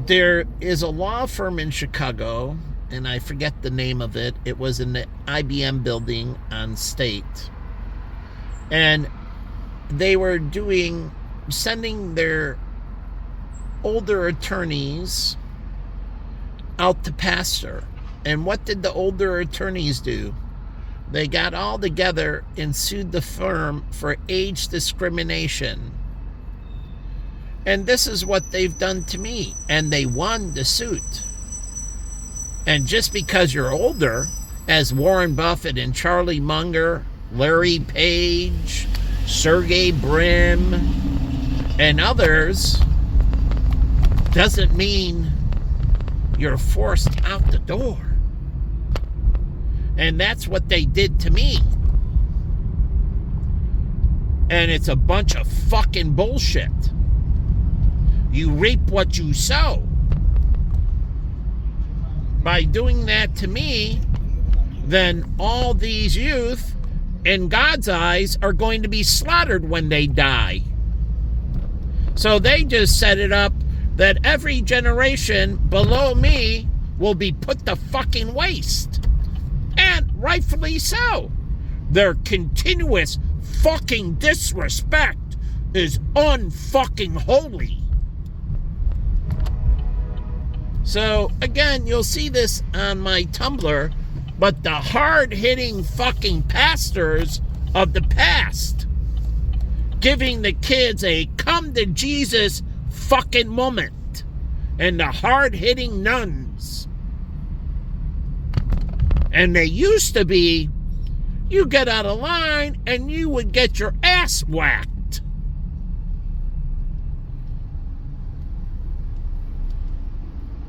There is a law firm in Chicago, and I forget the name of it. It was in the IBM building on State. And they were sending their older attorneys out to pastor. And what did the older attorneys do? They got all together and sued the firm for age discrimination. And this is what they've done to me. And they won the suit. And just because you're older, as Warren Buffett and Charlie Munger, Larry Page, Sergey Brin, and others, doesn't mean you're forced out the door. And that's what they did to me. And it's a bunch of fucking bullshit. You reap what you sow. By doing that to me, then all these youth, in God's eyes, are going to be slaughtered when they die. So they just set it up that every generation below me will be put to fucking waste. And rightfully so. Their continuous fucking disrespect is unfucking holy. So, again, you'll see this on my Tumblr, but the hard-hitting fucking pastors of the past giving the kids a come-to-Jesus fucking moment, and the hard-hitting nuns. And they used to be, you get out of line and you would get your ass whacked.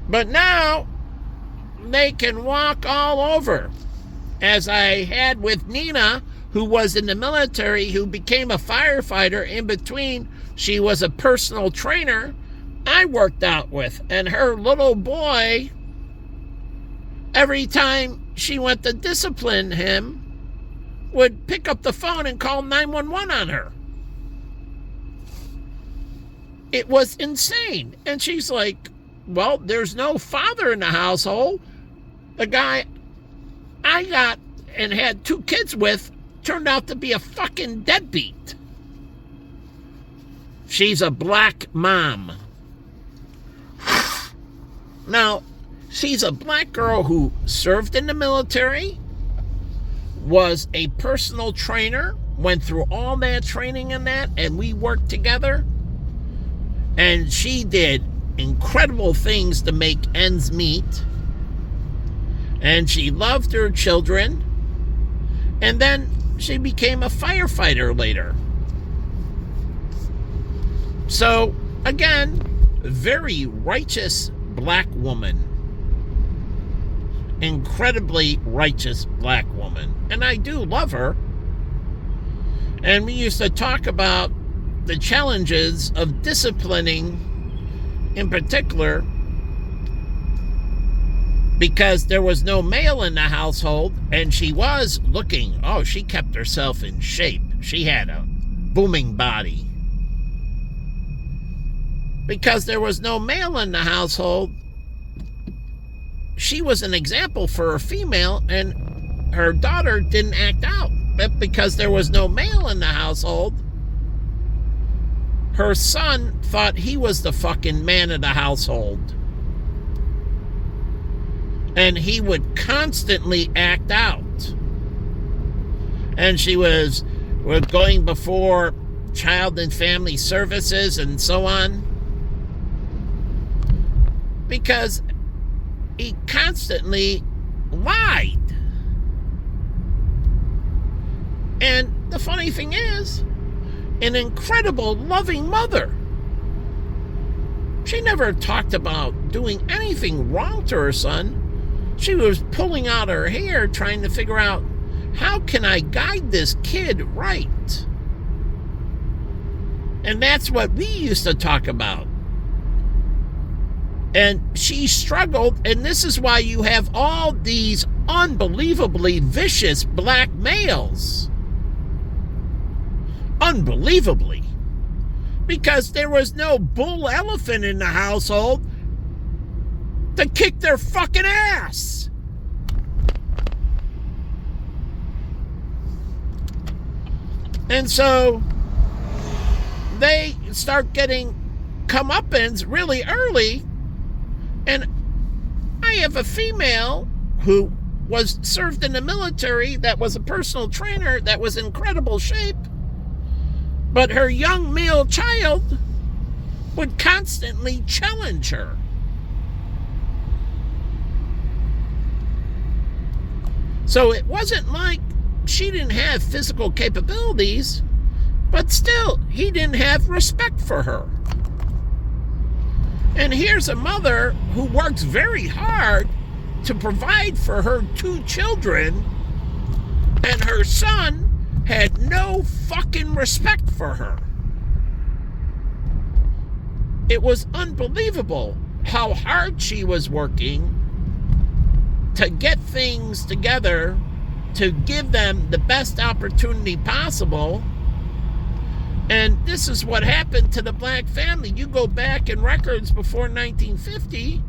But now, they can walk all over. As I had with Nina, who was in the military, who became a firefighter in between. She was a personal trainer I worked out with. And her little boy, every time she went to discipline him, would pick up the phone and call 911 on her. It was insane. And she's like, well, there's no father in the household. The guy I got and had 2 kids with turned out to be a fucking deadbeat. She's a black mom. Now, she's a black girl who served in the military, was a personal trainer, went through all that training and that, and we worked together. And she did incredible things to make ends meet. And she loved her children. And then she became a firefighter later. So, again, very righteous black woman. Incredibly righteous black woman. And I do love her. And we used to talk about the challenges of disciplining, in particular, because there was no male in the household, and she was looking, she kept herself in shape. She had a booming body. Because there was no male in the household, she was an example for a female, and her daughter didn't act out. But because there was no male in the household, her son thought he was the fucking man of the household. And he would constantly act out. And she was going before Child and Family Services and so on. Because he constantly lied. And the funny thing is, an incredible loving mother. She never talked about doing anything wrong to her son. She was pulling out her hair trying to figure out, how can I guide this kid right? And that's what we used to talk about. And she struggled, and this is why you have all these unbelievably vicious black males. Unbelievably. Because there was no bull elephant in the household. to kick their fucking ass. And so they start getting comeuppance really early. And I have a female who was served in the military that was a personal trainer that was in incredible shape. But her young male child would constantly challenge her. So it wasn't like she didn't have physical capabilities, but still, he didn't have respect for her. And here's a mother who works very hard to provide for her 2 children, and her son had no fucking respect for her. It was unbelievable how hard she was working to get things together to give them the best opportunity possible. And this is what happened to the black family. You go back in records before 1950,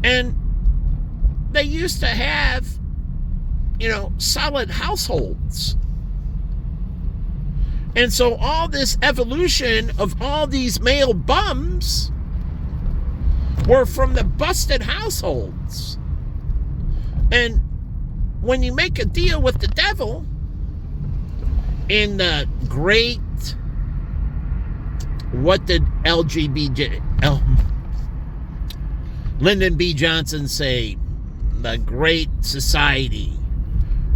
and they used to have, solid households. And so all this evolution of all these male bums were from the busted households. And when you make a deal with the devil, in the great, what did Lyndon B. Johnson say? The Great Society,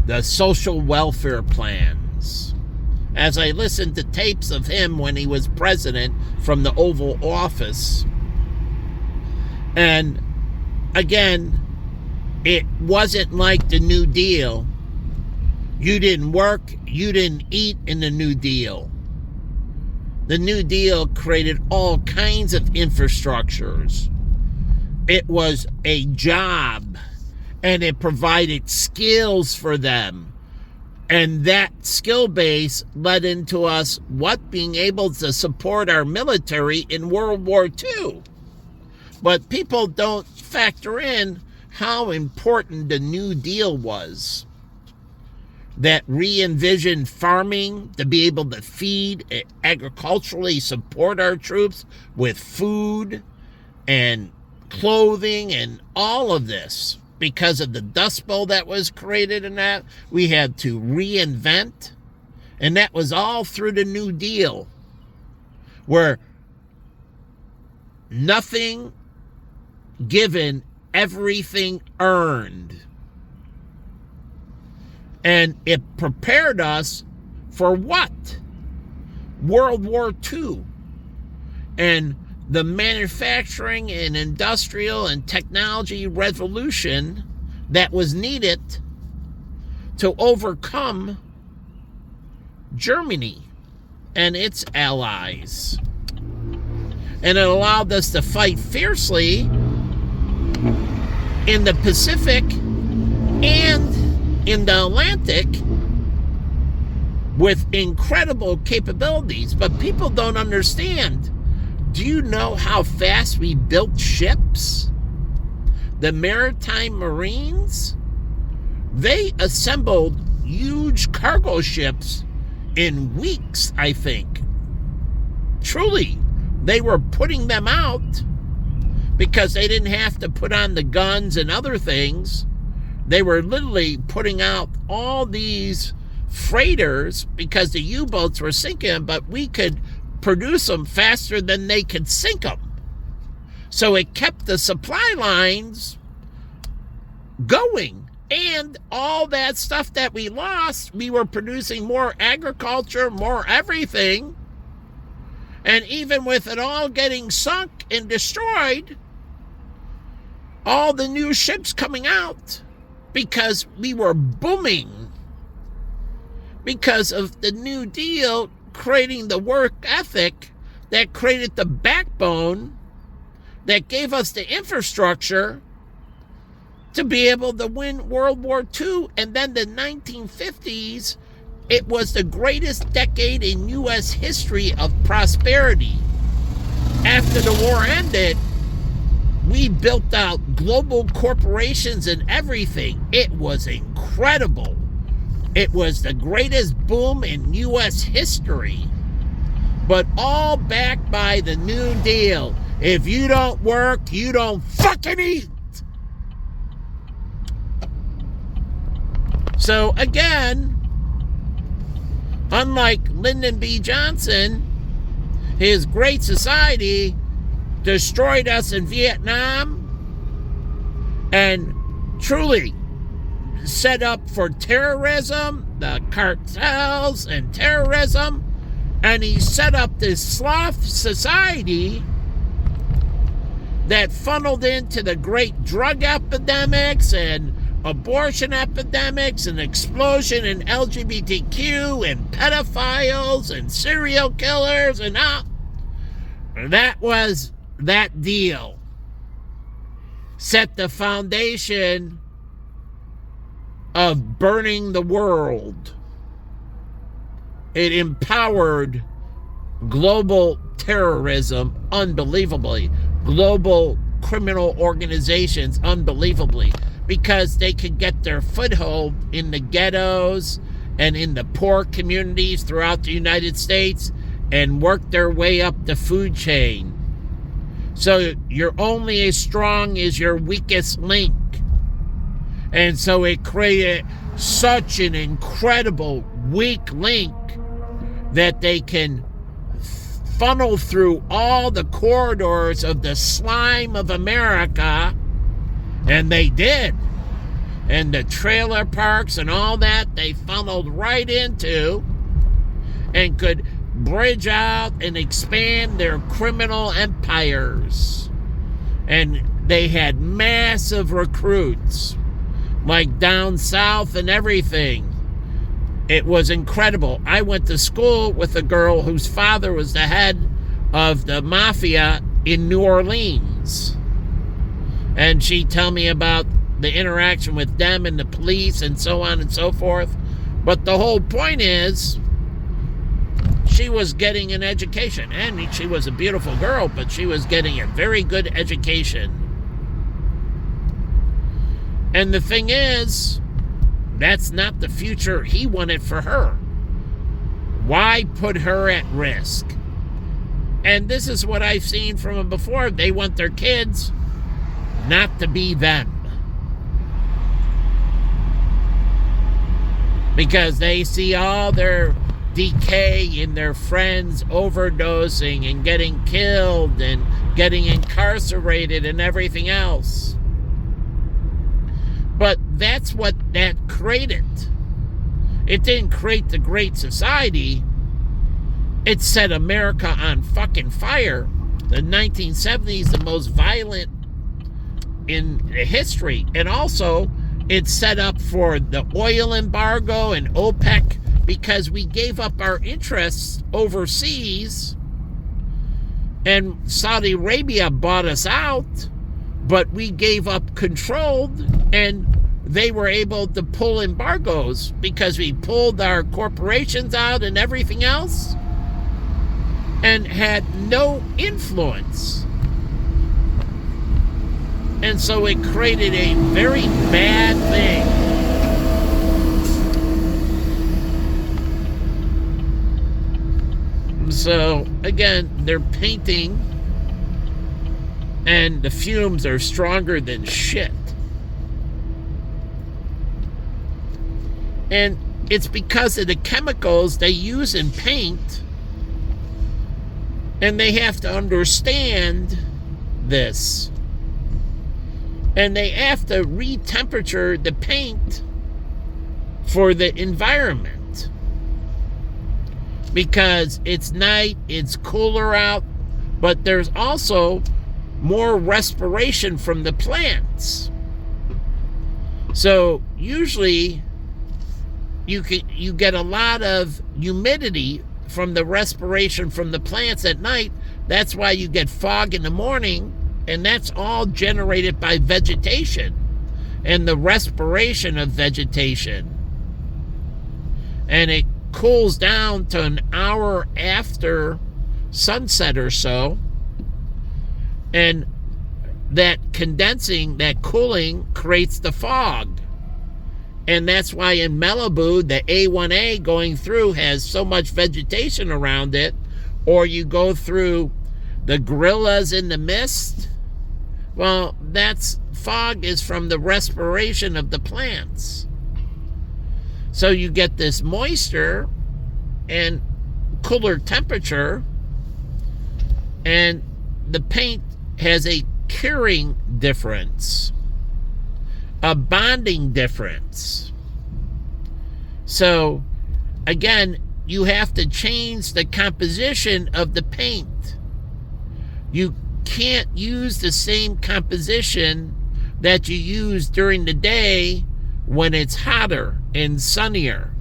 the social welfare plans. As I listened to tapes of him when he was president from the Oval Office, and again, it wasn't like the New Deal. You didn't work, you didn't eat in the New Deal. The New Deal created all kinds of infrastructures. It was a job, and it provided skills for them. And that skill base led into us being able to support our military in World War II. But people don't factor in how important the New Deal was. That re-envisioned farming to be able to feed and agriculturally support our troops with food and clothing and all of this. Because of the Dust Bowl that was created and that, we had to reinvent. And that was all through the New Deal, where nothing given, everything earned. And it prepared us for what? World War II. And the manufacturing and industrial and technology revolution that was needed to overcome Germany and its allies. And it allowed us to fight fiercely in the Pacific and in the Atlantic with incredible capabilities. But people don't understand. Do you know how fast we built ships? The Maritime Marines, they assembled huge cargo ships in weeks, I think. Truly, they were putting them out because they didn't have to put on the guns and other things. They were literally putting out all these freighters because the U-boats were sinking, but we could produce them faster than they could sink them. So it kept the supply lines going. And all that stuff that we lost, we were producing more agriculture, more everything. And even with it all getting sunk and destroyed, all the new ships coming out, because we were booming, because of the New Deal creating the work ethic that created the backbone that gave us the infrastructure to be able to win World War II. And then the 1950s, it was the greatest decade in U.S. history of prosperity. After the war ended, we we built out global corporations and everything. It was incredible. It was the greatest boom in U.S. history. But all backed by the New Deal. If you don't work, you don't fucking eat. So again, unlike Lyndon B. Johnson, his Great Society destroyed us in Vietnam and truly set up for terrorism, the cartels and terrorism, and he set up this sloth society that funneled into the great drug epidemics and abortion epidemics and explosion in LGBTQ and pedophiles and serial killers and all. That was that deal. Set the foundation of burning the world. It empowered global terrorism unbelievably, global criminal organizations unbelievably, because they could get their foothold in the ghettos and in the poor communities throughout the United States and work their way up the food chain. So you're only as strong as your weakest link. And so it created such an incredible weak link that they can funnel through all the corridors of the slime of America, and they did. And the trailer parks and all that, they funneled right into and could bridge out and expand their criminal empires. And they had massive recruits, like down south and everything. It was incredible. I went to school with a girl whose father was the head of the mafia in New Orleans. And she'd tell me about the interaction with them and the police and so on and so forth. But the whole point is, she was getting an education. And she was a beautiful girl, but she was getting a very good education. And the thing is, that's not the future he wanted for her. Why put her at risk? And this is what I've seen from them before. They want their kids not to be them. Because they see all their decay in their friends overdosing and getting killed and getting incarcerated and everything else. But that's what that created. It didn't create the Great Society. It set America on fucking fire. The 1970s, the most violent in history. And also, it set up for the oil embargo and OPEC because we gave up our interests overseas. And Saudi Arabia bought us out, but we gave up control, and they were able to pull embargoes because we pulled our corporations out and everything else and had no influence. And so it created a very bad thing. So, again, they're painting, and the fumes are stronger than shit. And it's because of the chemicals they use in paint, and they have to understand this. And they have to re-temperature the paint for the environment. Because it's night, it's cooler out, but there's also more respiration from the plants. So usually you get a lot of humidity from the respiration from the plants at night. That's why you get fog in the morning, and that's all generated by vegetation and the respiration of vegetation. And it cools down to an hour after sunset or so, and that condensing, that cooling creates the fog. And that's why in Malibu, the A1A going through has so much vegetation around it. Or you go through the gorillas in the mist. Well, that's fog is from the respiration of the plants. So you get this moisture and cooler temperature, and the paint has a curing difference, a bonding difference. So again, you have to change the composition of the paint. You can't use the same composition that you use during the day when it's hotter and sunnier.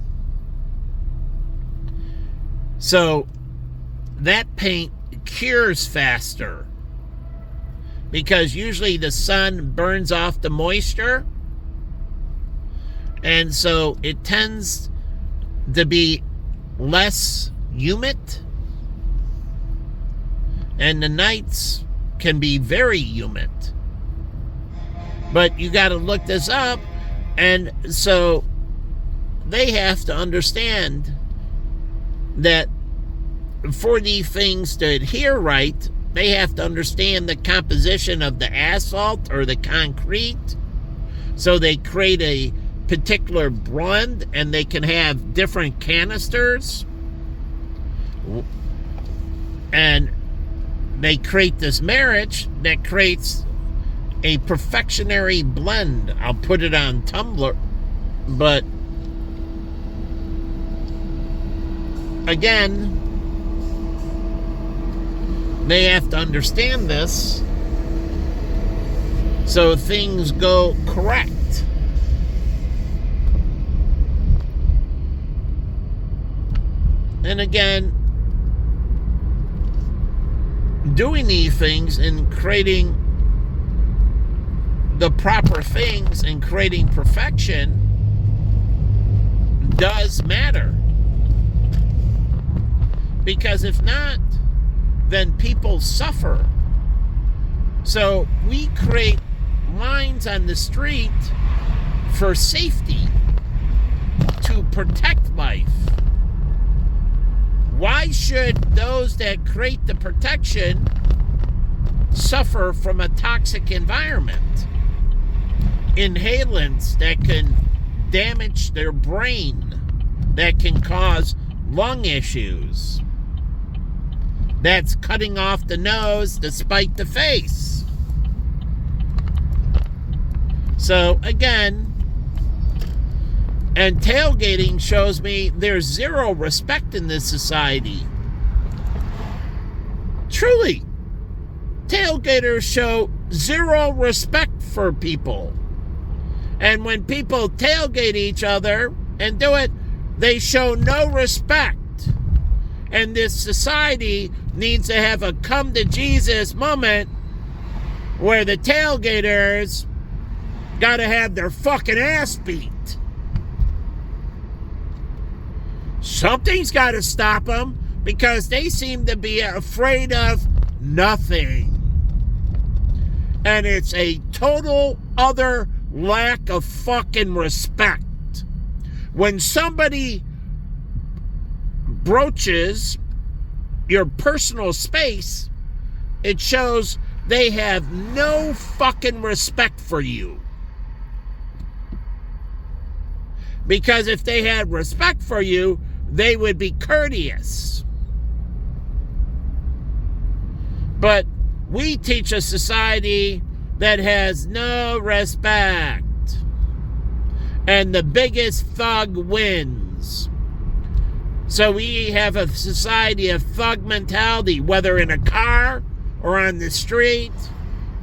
So that paint cures faster because usually the sun burns off the moisture, and so it tends to be less humid, and the nights can be very humid. But you got to look this up, and so they have to understand that for these things to adhere right, they have to understand the composition of the asphalt or the concrete. So they create a particular blend, and they can have different canisters, and they create this marriage that creates a perfectionary blend. I'll put it on Tumblr, but again, they have to understand this so things go correct. And again, doing these things and creating the proper things and creating perfection does matter. Because if not, then people suffer. So we create lines on the street for safety, to protect life. Why should those that create the protection suffer from a toxic environment? Inhalants that can damage their brain, that can cause lung issues. That's cutting off the nose to spite the face. So again, and tailgating shows me there's zero respect in this society. Truly, tailgaters show zero respect for people. And when people tailgate each other and do it, they show no respect. And this society needs to have a come to Jesus moment where the tailgaters got to have their fucking ass beat. Something's got to stop them because they seem to be afraid of nothing. And it's a total other lack of fucking respect. When somebody broaches your personal space, it shows they have no fucking respect for you. Because if they had respect for you, they would be courteous. But we teach a society that has no respect. And the biggest thug wins. So we have a society of thug mentality, whether in a car or on the street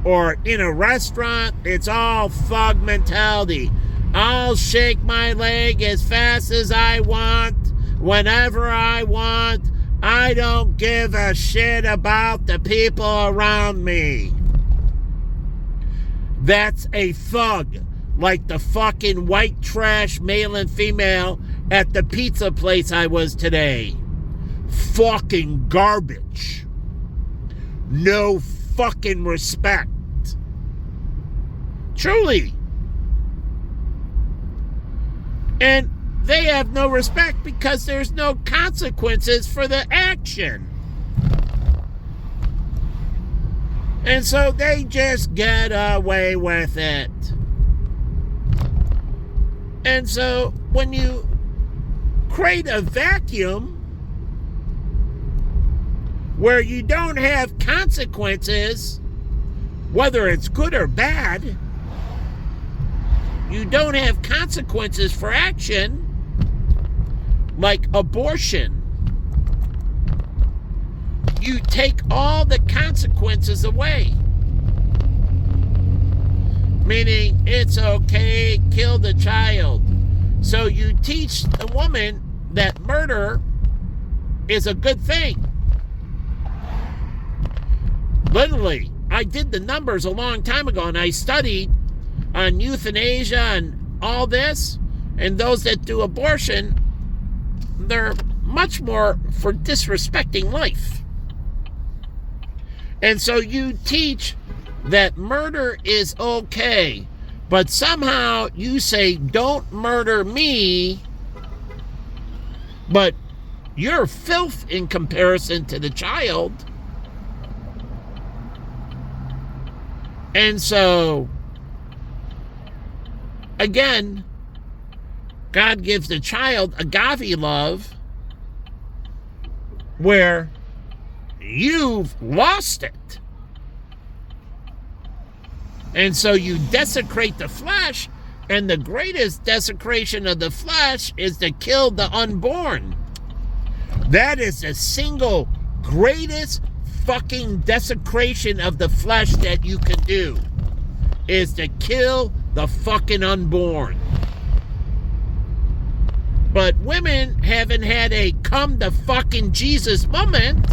or in a restaurant. It's all thug mentality. I'll shake my leg as fast as I want, whenever I want. I don't give a shit about the people around me. That's a thug. Like the fucking white trash male and female at the pizza place I was today. Fucking garbage. No fucking respect. Truly. And they have no respect because there's no consequences for the action. And so they just get away with it. And so when you create a vacuum where you don't have consequences, whether it's good or bad, you don't have consequences for action, like abortion. You take all the consequences away. Meaning, it's okay, kill the child. So you teach the woman that murder is a good thing. Literally, I did the numbers a long time ago, and I studied on euthanasia and all this, and those that do abortion, they're much more for disrespecting life. And so you teach that murder is okay, but somehow you say, don't murder me, but you're filth in comparison to the child. And so, again, God gives the child agape love where you've lost it. And so you desecrate the flesh, and the greatest desecration of the flesh is to kill the unborn. That is the single greatest fucking desecration of the flesh that you can do, is to kill the fucking unborn. But women haven't had a come to fucking Jesus moment.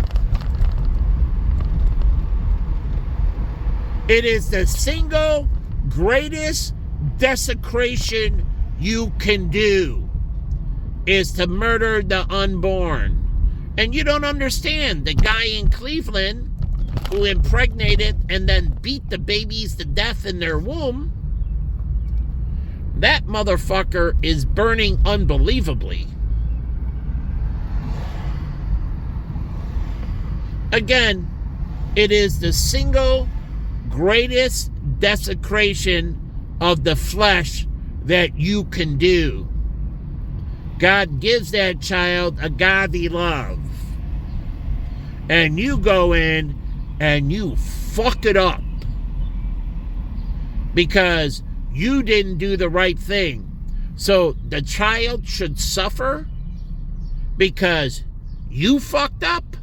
It is the single greatest desecration you can do, is to murder the unborn. And you don't understand the guy in Cleveland who impregnated and then beat the babies to death in their womb. That motherfucker is burning unbelievably. Again, it is the single greatest desecration of the flesh that you can do. God gives that child agape love. And you go in and you fuck it up because you didn't do the right thing. So the child should suffer because you fucked up?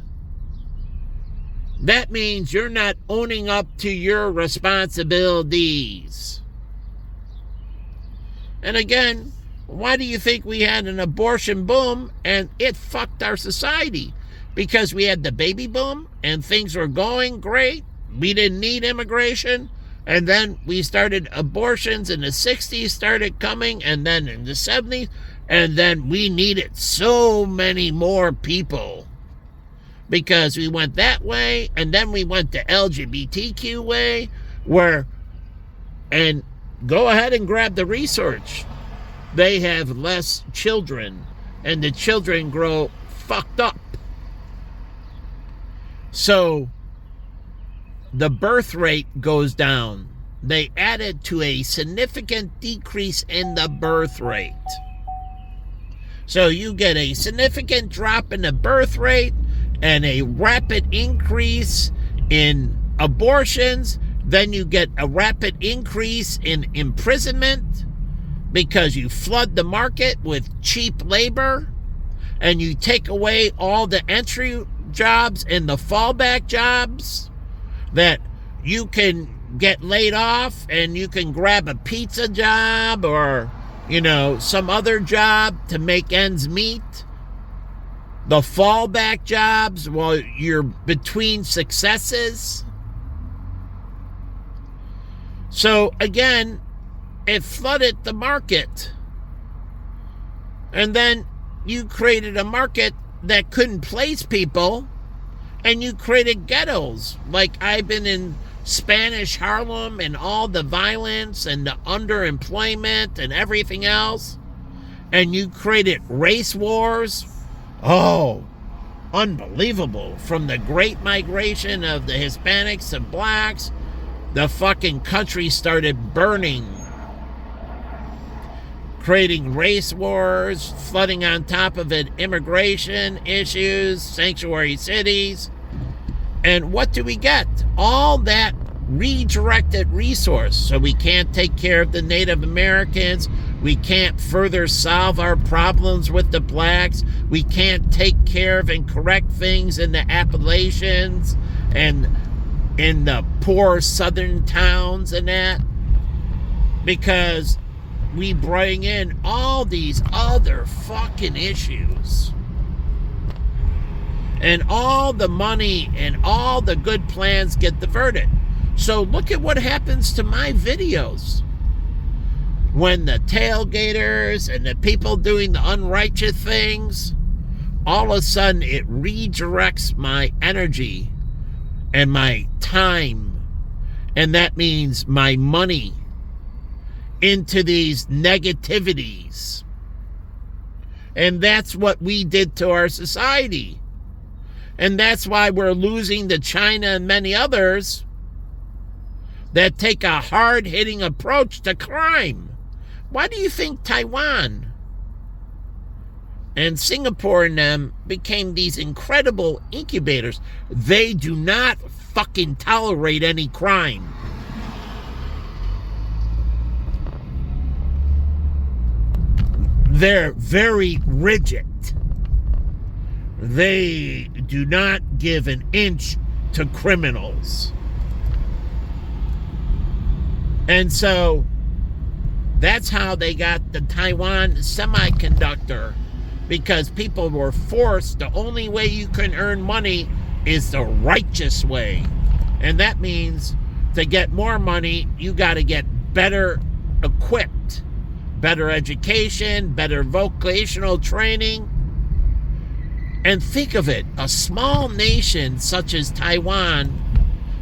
That means you're not owning up to your responsibilities. And again, why do you think we had an abortion boom and it fucked our society? Because we had the baby boom and things were going great. We didn't need immigration. And then we started abortions in the 60s started coming, and then in the 70s. And then we needed so many more people. Because we went that way, and then we went the LGBTQ way, and go ahead and grab the research. They have less children, and the children grow fucked up. So, the birth rate goes down. They added to a significant decrease in the birth rate. So, you get a significant drop in the birth rate, and a rapid increase in abortions. Then you get a rapid increase in imprisonment because you flood the market with cheap labor, and you take away all the entry jobs and the fallback jobs that you can get laid off and you can grab a pizza job or, some other job to make ends meet. The fallback jobs while you're between successes. So again, it flooded the market. And then you created a market that couldn't place people, and you created ghettos. Like I've been in Spanish Harlem and all the violence and the underemployment and everything else, and you created race wars. Oh, unbelievable. From the great migration of the Hispanics and blacks, the fucking country started burning, creating race wars, flooding on top of it immigration issues, sanctuary cities. And what do we get? All that redirected resource. So we can't take care of the Native Americans. We can't further solve our problems with the blacks. We can't take care of and correct things in the Appalachians and in the poor southern towns and that, because we bring in all these other fucking issues. And all the money and all the good plans get diverted. So look at what happens to my videos. When the tailgaters and the people doing the unrighteous things, all of a sudden it redirects my energy and my time, and that means my money, into these negativities. And that's what we did to our society. And that's why we're losing to China and many others that take a hard-hitting approach to crime. Why do you think Taiwan and Singapore and them became these incredible incubators? They do not fucking tolerate any crime. They're very rigid. They do not give an inch to criminals. And so that's how they got the Taiwan semiconductor, because people were forced, the only way you can earn money is the righteous way. And that means to get more money, you got to get better equipped, better education, better vocational training. And think of it, a small nation such as Taiwan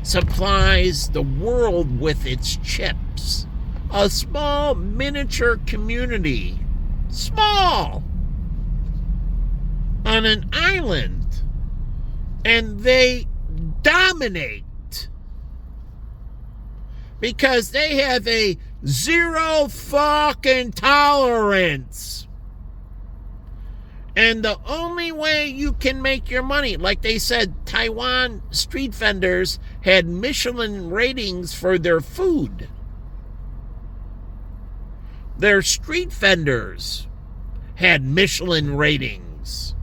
supplies the world with its chips. A small miniature community, small, on an island, and they dominate because they have a zero fucking tolerance. And the only way you can make your money, like they said, Taiwan street vendors had Michelin ratings for their food. Their street vendors had Michelin ratings.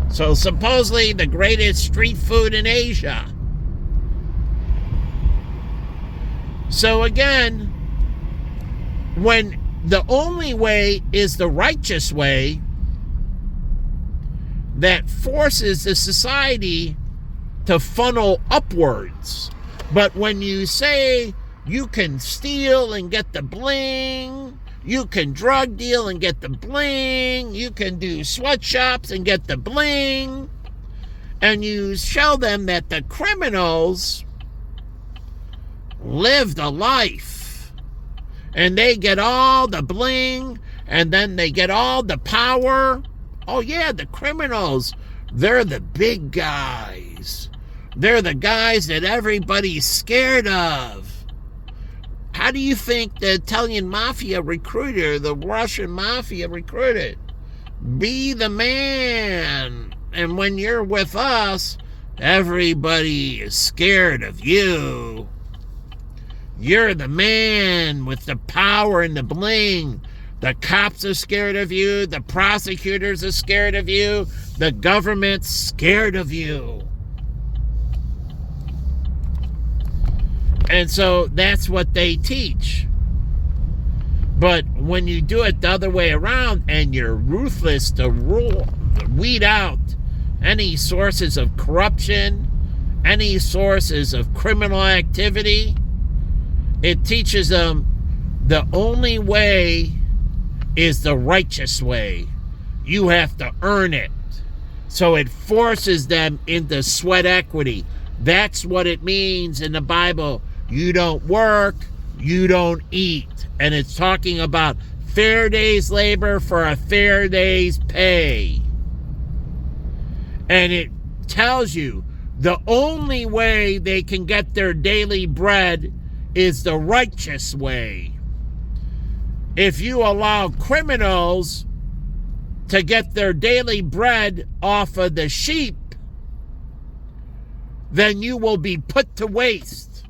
So supposedly the greatest street food in Asia. So again, when the only way is the righteous way, that forces the society to funnel upwards. But when you say you can steal and get the bling, you can drug deal and get the bling, you can do sweatshops and get the bling, and you show them that the criminals lived a life and they get all the bling and then they get all the power. Oh yeah, the criminals, they're the big guys. They're the guys that everybody's scared of. How do you think the Italian mafia recruited, the Russian mafia recruited? Be the man. And when you're with us, everybody is scared of you. You're the man with the power and the bling. The cops are scared of you. The prosecutors are scared of you. The government's scared of you. And so that's what they teach. But when you do it the other way around and you're ruthless to weed out any sources of corruption, any sources of criminal activity, it teaches them the only way is the righteous way. You have to earn it. So it forces them into sweat equity. That's what it means in the Bible. You don't work, you don't eat. And it's talking about fair day's labor for a fair day's pay. And it tells you the only way they can get their daily bread is the righteous way. If you allow criminals to get their daily bread off of the sheep, then you will be put to waste.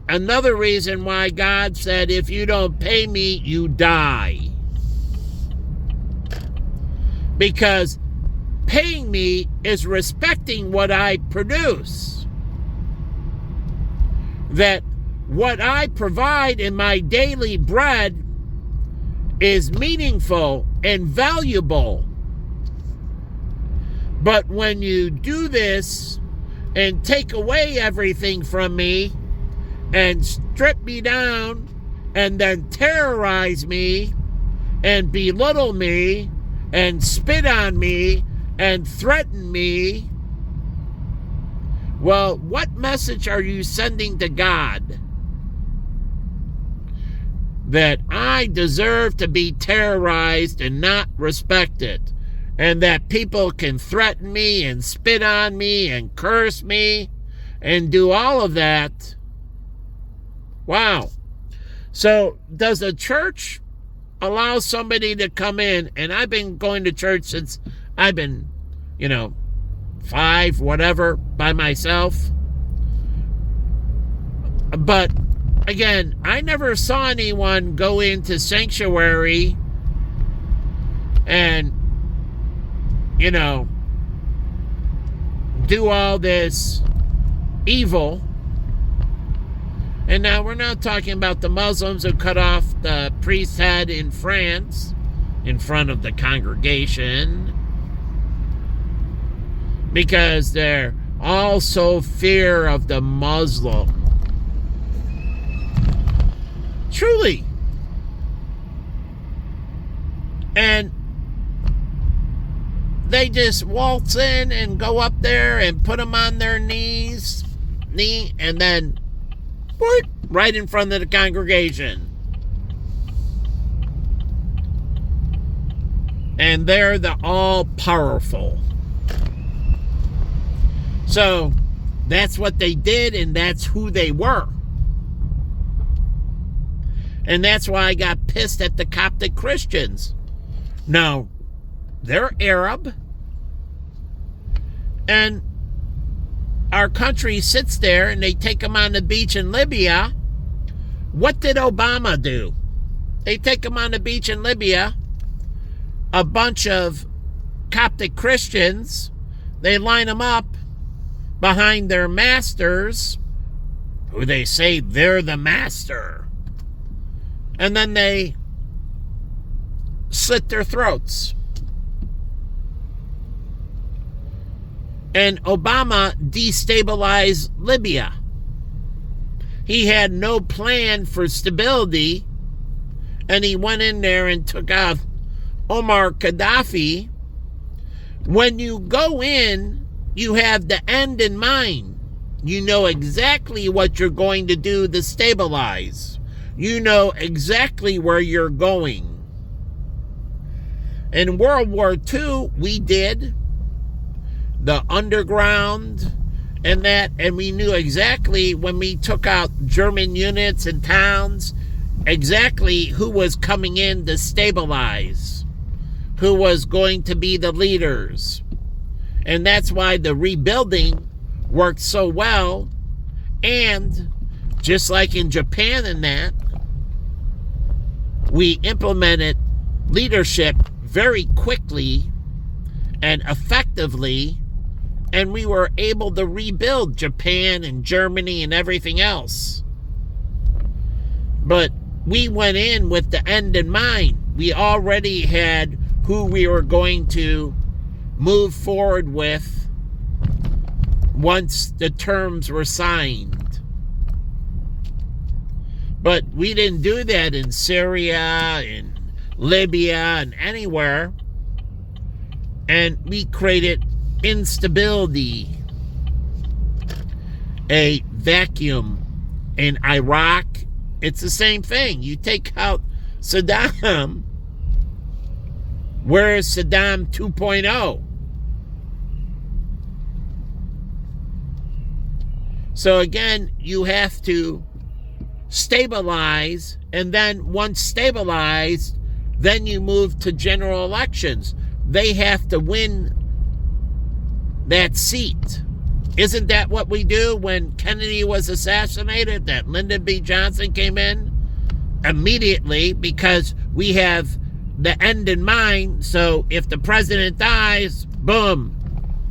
Another reason why God said, if you don't pay me, you die. Because paying me is respecting what I produce. That what I provide in my daily bread is meaningful and valuable. But when you do this and take away everything from me and strip me down and then terrorize me and belittle me and spit on me and threaten me, well, what message are you sending to God? That I deserve to be terrorized and not respected, and that people can threaten me and spit on me and curse me and do all of that. Wow. So does the church allow somebody to come in? And I've been going to church since I've been, 5, whatever, by myself. But again, I never saw anyone go into sanctuary and, do all this evil. And now we're not talking about the Muslims who cut off the priest's head in France in front of the congregation, because they're also fear of the Muslim. Truly. And they just waltz in and go up there and put them on their knee, and then right in front of the congregation. And they're the all-powerful. So that's what they did, and that's who they were. And that's why I got pissed at the Coptic Christians. Now, they're Arab, and our country sits there and they take them on the beach in Libya. What did Obama do? They take them on the beach in Libya, a bunch of Coptic Christians, they line them up behind their masters, who they say they're the master, and then they slit their throats. And Obama destabilized Libya. He had no plan for stability, and he went in there and took out Omar Gaddafi. When you go in, you have the end in mind. You know exactly what you're going to do to stabilize. You know exactly where you're going. In World War II, we did the underground and that, and we knew exactly when we took out German units and towns, exactly who was coming in to stabilize, who was going to be the leaders. And that's why the rebuilding worked so well. And just like in Japan and that, we implemented leadership very quickly and effectively, and we were able to rebuild Japan and Germany and everything else. But we went in with the end in mind. We already had who we were going to move forward with once the terms were signed. But we didn't do that in Syria, in Libya, and anywhere. And we created instability, a vacuum. In Iraq, it's the same thing. You take out Saddam, where is Saddam 2.0? So again, you have to stabilize, and then once stabilized, then you move to general elections. They have to win that seat. Isn't that what we do when Kennedy was assassinated, that Lyndon B. Johnson came in? Immediately, because we have the end in mind. So if the president dies, boom,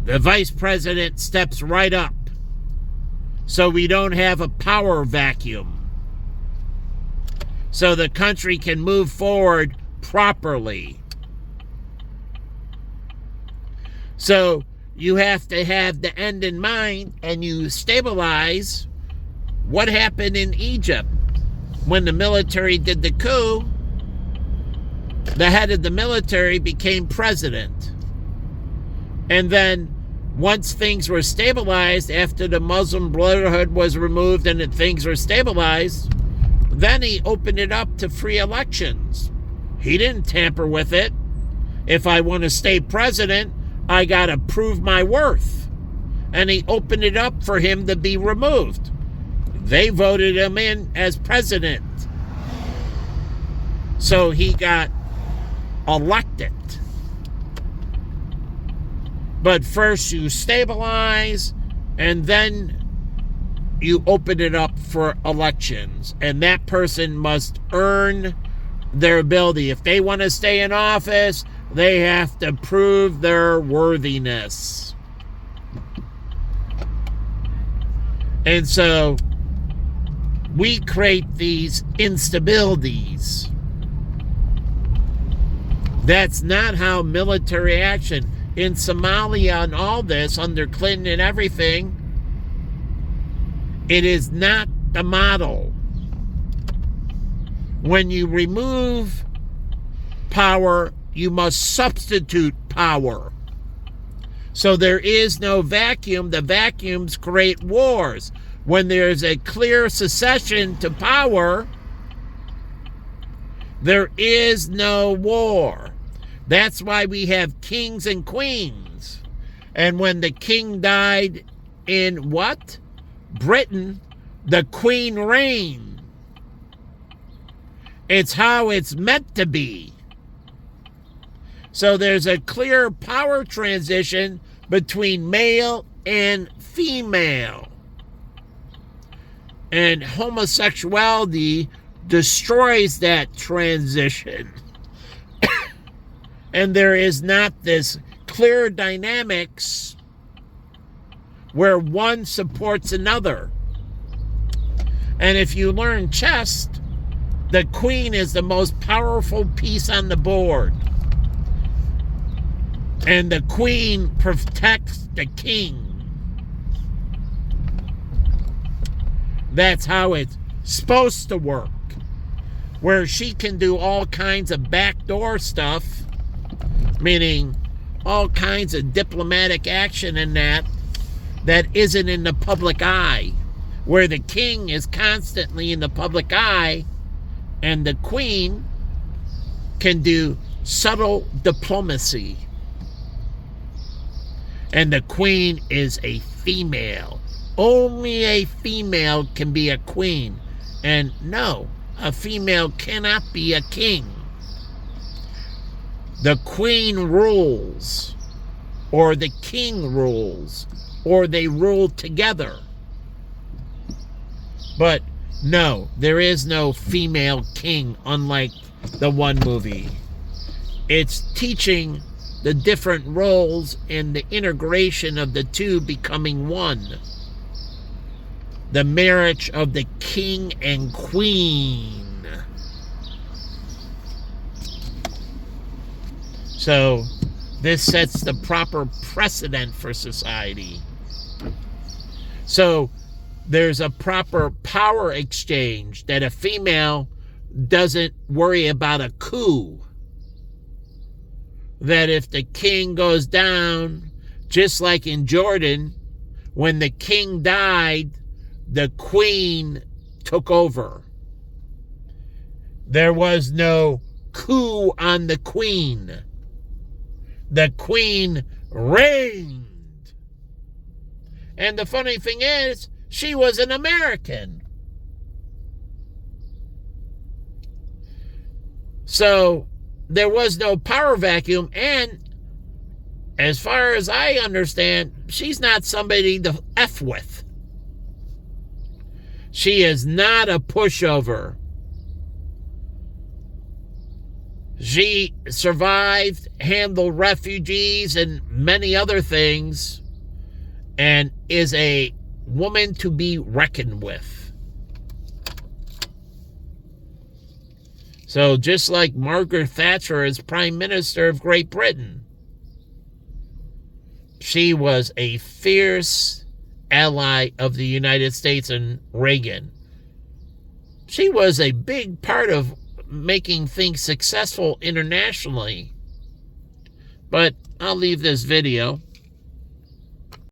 the vice president steps right up. So we don't have a power vacuum. So the country can move forward properly. So you have to have the end in mind, and you stabilize. What happened in Egypt when the military did the coup? The head of the military became president. And then once things were stabilized, after the Muslim Brotherhood was removed and things were stabilized, then he opened it up to free elections. He didn't tamper with it. If I want to stay president, I got to prove my worth. And he opened it up for him to be removed. They voted him in as president. So he got elected. But first you stabilize, and then you open it up for elections. And that person must earn their ability. If they want to stay in office, they have to prove their worthiness. And so we create these instabilities. That's not how military action in Somalia and all this under Clinton and everything, it is not the model. When you remove power, you must substitute power. So there is no vacuum. The vacuums create wars. When there's a clear secession to power, there is no war. That's why we have kings and queens. And when the king died in what? Britain, the queen reigned. It's how it's meant to be. So there's a clear power transition between male and female. And homosexuality destroys that transition. And there is not this clear dynamics where one supports another. And if you learn chess, the queen is the most powerful piece on the board. And the queen protects the king. That's how it's supposed to work. Where she can do all kinds of backdoor stuff, meaning all kinds of diplomatic action in that isn't in the public eye. Where the king is constantly in the public eye, and the queen can do subtle diplomacy. And the queen is a female. Only a female can be a queen. And no, a female cannot be a king. The queen rules, or the king rules, or they rule together. But no, there is no female king, unlike the one movie. It's teaching the different roles and the integration of the two becoming one. The marriage of the king and queen. So this sets the proper precedent for society. So there's a proper power exchange, that a female doesn't worry about a coup. that if the king goes down, just like in Jordan, when the king died, the queen took over. There was no coup on the queen. The queen reigned. And the funny thing is, she was an American. So there was no power vacuum, and as far as I understand, she's not somebody to F with. She is not a pushover. She survived, handled refugees and many other things, and is a woman to be reckoned with. So just like Margaret Thatcher as Prime Minister of Great Britain, she was a fierce ally of the United States and Reagan. She was a big part of making things successful internationally. But I'll leave this video.